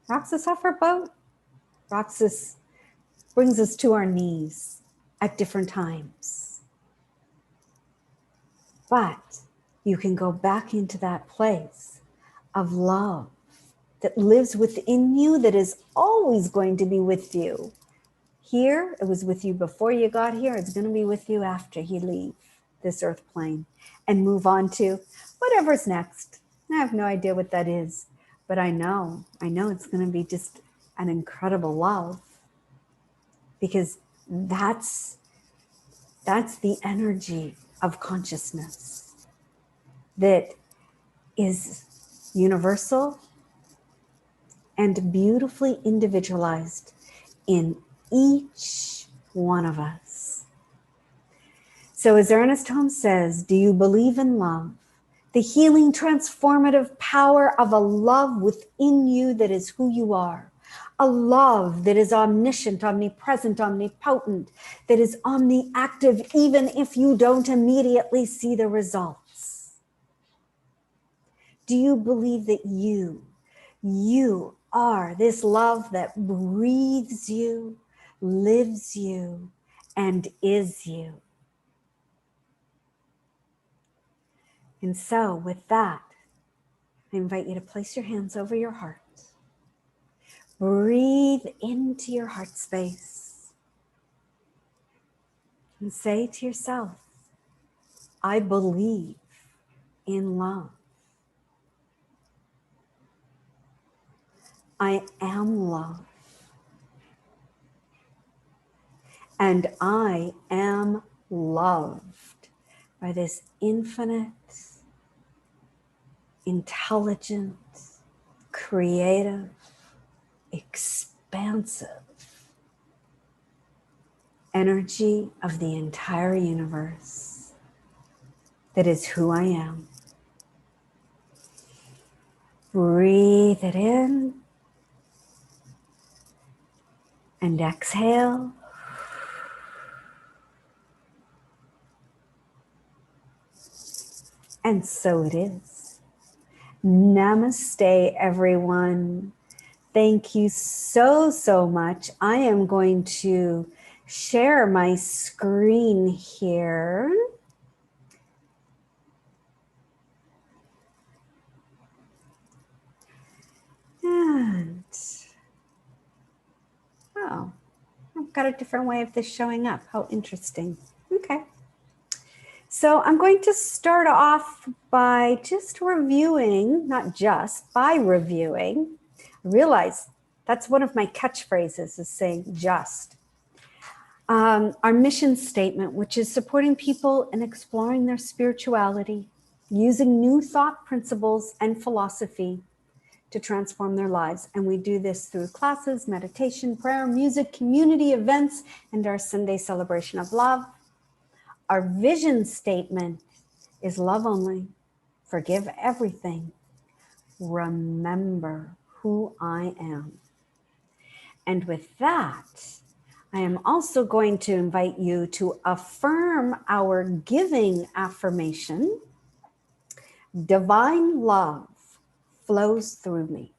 Rocks us off our boat? Brings us to our knees at different times. But you can go back into that place of love that lives within you, that is always going to be with you. Here, it was with you before you got here. It's going to be with you after you leave this earth plane and move on to whatever's next. I have no idea what that is, but I know it's going to be just an incredible love, because that's the energy of consciousness that is universal and beautifully individualized in each one of us. So as Ernest Holmes says, do you believe in love? The healing, transformative power of a love within you that is who you are. A love that is omniscient, omnipresent, omnipotent, that is omniactive, even if you don't immediately see the results. Do you believe that you are this love that breathes you, lives you, and is you? And so with that, I invite you to place your hands over your heart. Breathe into your heart space and say to yourself, I believe in love. I am love. And I am loved by this infinite, intelligent, creative, expansive energy of the entire universe that is who I am. Breathe it in and exhale. And so it is. Namaste, everyone. Thank you so much. I am going to share my screen here. And, oh, I've got a different way of this showing up. How interesting. Okay. So I'm going to start off by just reviewing, by reviewing. I realize that's one of my catchphrases, is saying just. Our mission statement, which is supporting people in exploring their spirituality, using new thought principles and philosophy to transform their lives. And we do this through classes, meditation, prayer, music, community events, and our Sunday celebration of love. Our vision statement is love only, forgive everything, remember who I am. And with that, I am also going to invite you to affirm our giving affirmation. Divine love flows through me.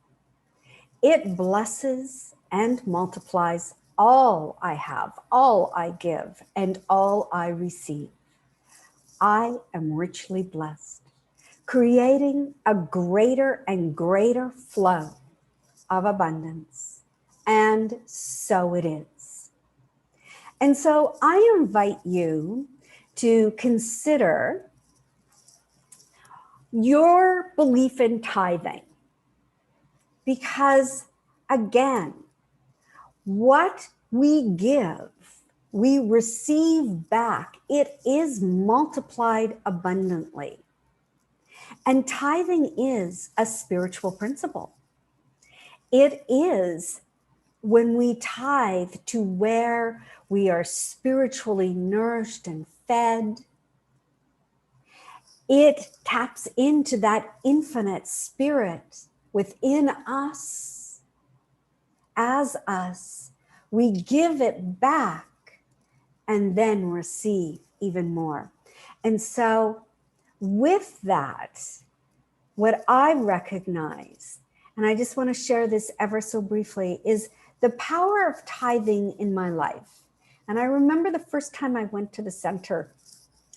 It blesses and multiplies all I have, all I give, and all I receive. I am richly blessed, creating a greater and greater flow of abundance. And so it is. And so I invite you to consider your belief in tithing, because again, what we give, we receive back. It is multiplied abundantly. And tithing is a spiritual principle. It is when we tithe to where we are spiritually nourished and fed. It taps into that infinite spirit within us. As us, we give it back and then receive even more. And so with that, what I recognize, and I just want to share this ever so briefly, is the power of tithing in my life. And I remember the first time I went to the center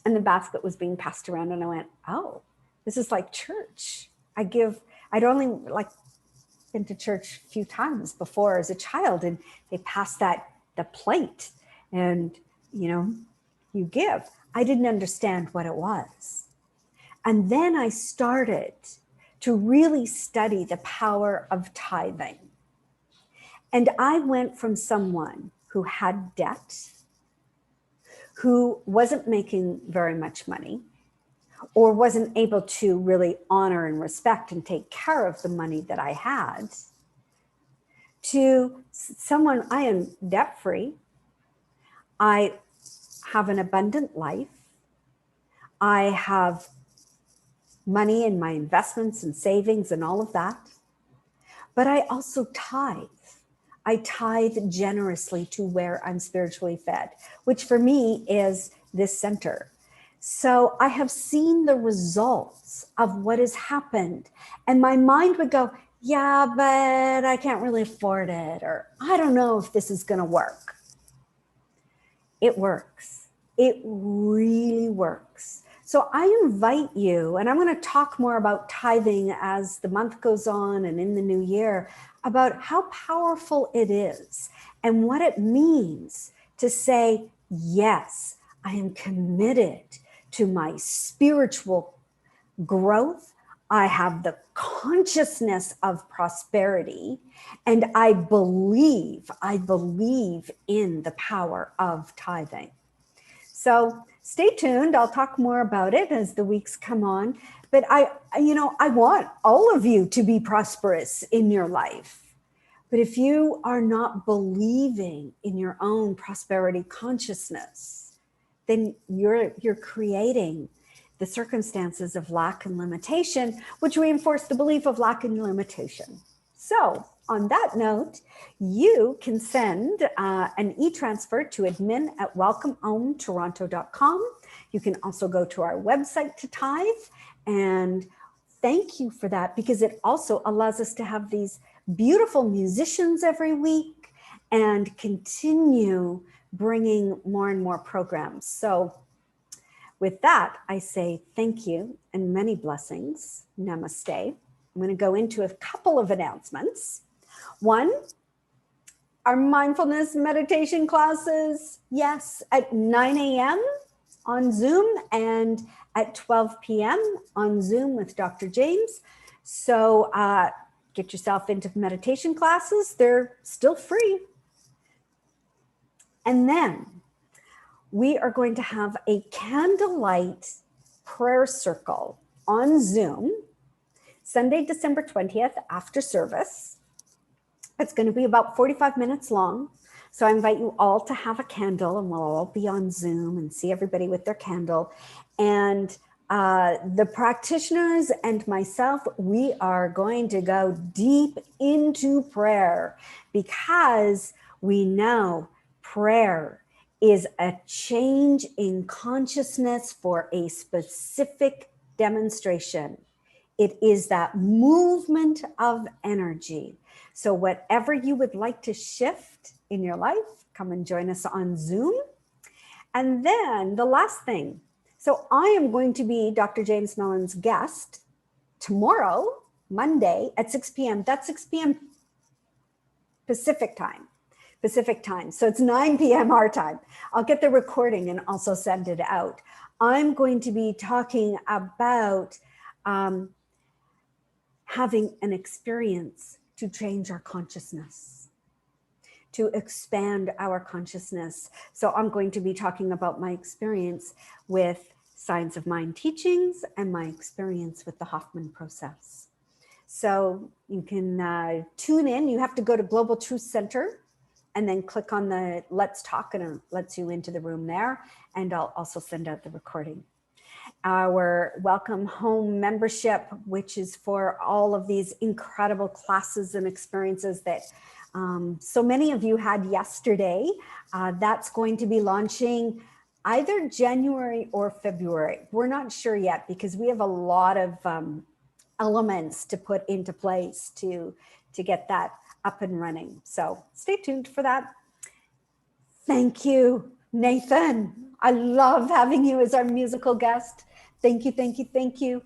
and the basket was being passed around, and I went, oh, this is like church. I'd only been to church a few times before as a child, and they passed the plate, and you give. I didn't understand what it was. And then I started to really study the power of tithing. And I went from someone who had debt, who wasn't making very much money, or wasn't able to really honor and respect and take care of the money that I had, to someone, I am debt-free. I have an abundant life. I have money in my investments and savings and all of that. But I also tithe. I tithe generously to where I'm spiritually fed, which for me is this center. So I have seen the results of what has happened. And my mind would go, yeah, but I can't really afford it, or I don't know if this is going to work. It works. It really works. So I invite you, and I'm going to talk more about tithing as the month goes on and in the new year, about how powerful it is and what it means to say, yes, I am committed to my spiritual growth. I have the consciousness of prosperity, and I believe in the power of tithing. So stay tuned. I'll talk more about it as the weeks come on. But I want all of you to be prosperous in your life. But if you are not believing in your own prosperity consciousness, then you're creating the circumstances of lack and limitation, which reinforce the belief of lack and limitation. So on that note, you can send an e-transfer to admin@welcomehometoronto.com. You can also go to our website to tithe, and thank you for that, because it also allows us to have these beautiful musicians every week and continue bringing more and more programs. So with that, I say thank you and many blessings. Namaste. I'm going to go into a couple of announcements. One, our mindfulness meditation classes, yes, at 9 a.m. on Zoom and at 12 p.m. on Zoom with Dr. James. So get yourself into meditation classes. They're still free. And then we are going to have a candlelight prayer circle on Zoom, Sunday, December 20th after service. It's going to be about 45 minutes long. So I invite you all to have a candle, and we'll all be on Zoom and see everybody with their candle. And the practitioners and myself, we are going to go deep into prayer, because we know prayer is a change in consciousness for a specific demonstration. It is that movement of energy. So whatever you would like to shift in your life, come and join us on Zoom. And then the last thing. So I am going to be Dr. James Mellon's guest tomorrow, Monday at 6 p.m. That's 6 p.m. Pacific time. So it's 9 p.m. our time. I'll get the recording and also send it out. I'm going to be talking about having an experience to change our consciousness, to expand our consciousness. So I'm going to be talking about my experience with Signs of Mind teachings, and my experience with the Hoffman process. So you can tune in. You have to go to Global Truth Center and then click on the Let's Talk, and it lets you into the room there. And I'll also send out the recording. Our Welcome Home membership, which is for all of these incredible classes and experiences that so many of you had yesterday. That's going to be launching either January or February. We're not sure yet because we have a lot of elements to put into place to get that up and running. So stay tuned for that. Thank you, Nathan. I love having you as our musical guest. Thank you, thank you, thank you.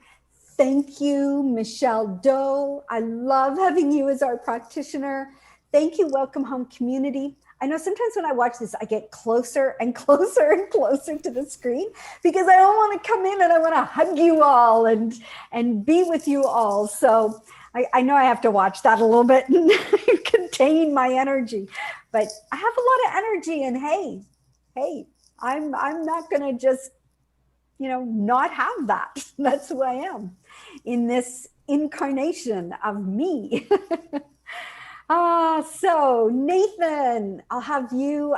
Thank you, Michelle Doe. I love having you as our practitioner. Thank you, Welcome Home community. I know sometimes when I watch this, I get closer and closer and closer to the screen because I don't want to come in and I want to hug you all and be with you all. So I know I have to watch that a little bit and contain my energy, but I have a lot of energy, and hey, I'm not going to just, not have that. That's who I am in this incarnation of me. So Nathan, I'll have you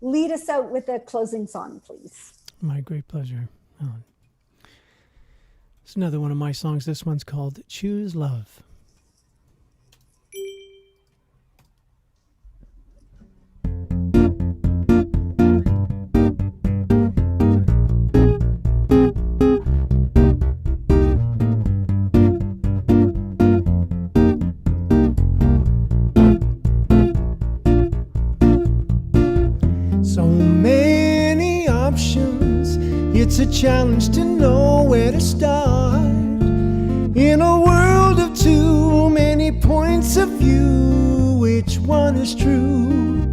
lead us out with a closing song, please.
My great pleasure. It's another one of my songs. This one's called Choose Love.
It's a challenge to know where to start. In a world of too many points of view, which one is true?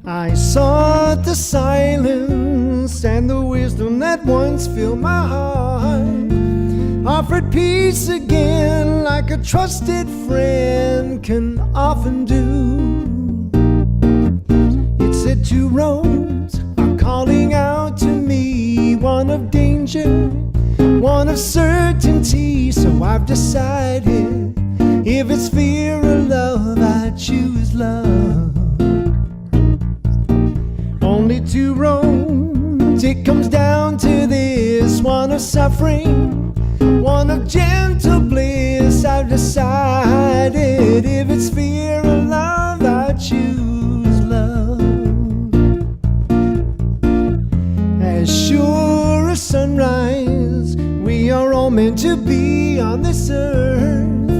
I sought the silence and the wisdom that once filled my heart, offered peace again like a trusted friend can often do. It said two roads calling out to me, one of danger, one of certainty. So I've decided, if it's fear or love, I choose love. Only two roads, it comes down to this, one of suffering, one of gentle bliss. I've decided, if it's fear or love, I choose love. As sure as sunrise, we are all meant to be on this earth,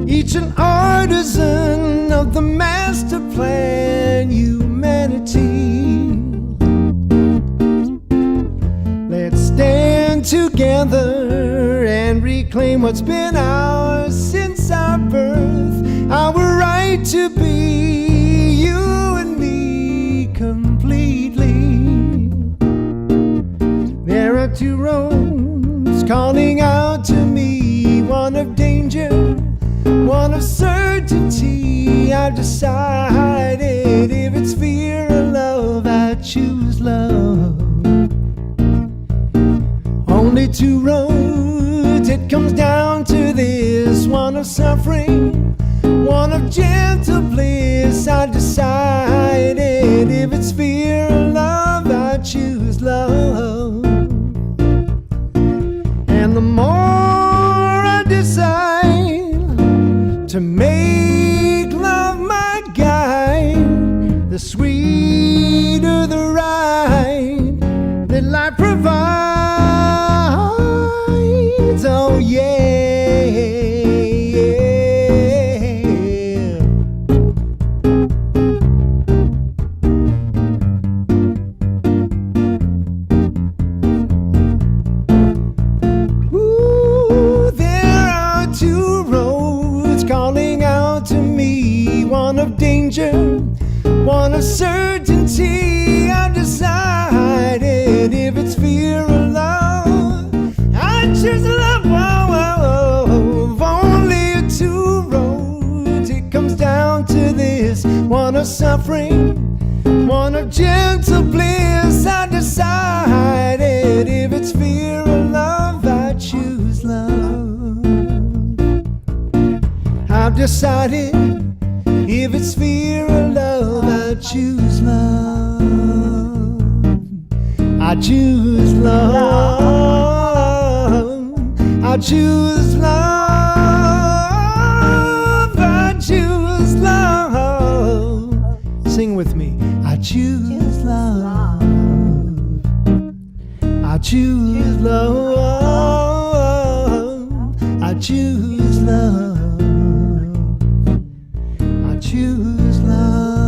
each an artisan of the master plan, humanity. Let's stand together and reclaim what's been ours since our birth, our right to be you and me completely. There are two roads calling out to me, one of danger, one of certainty. I've decided, if it's fear or love, I choose love. Only two roads, it comes down to this, one of suffering, one of gentle bliss. I decided, if it's fear or love, I choose love. And the more I decide to make love my guide, the sweeter the ride that life provides. Oh yeah. One of certainty. I've decided, if it's fear or love, I choose love. Only two roads, it comes down to this, one of suffering, One of gentle bliss, I decided if it's fear or love, I choose love. I've decided if it's fear or love, I choose love. I choose love. I choose love. I choose love. Sing with me. I choose love. I choose love. I choose love. I choose love.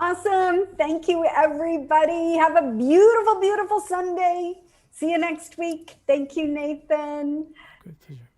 Awesome. Thank you, everybody. Have a beautiful, beautiful Sunday. See you next week. Thank you, Nathan.
Good pleasure.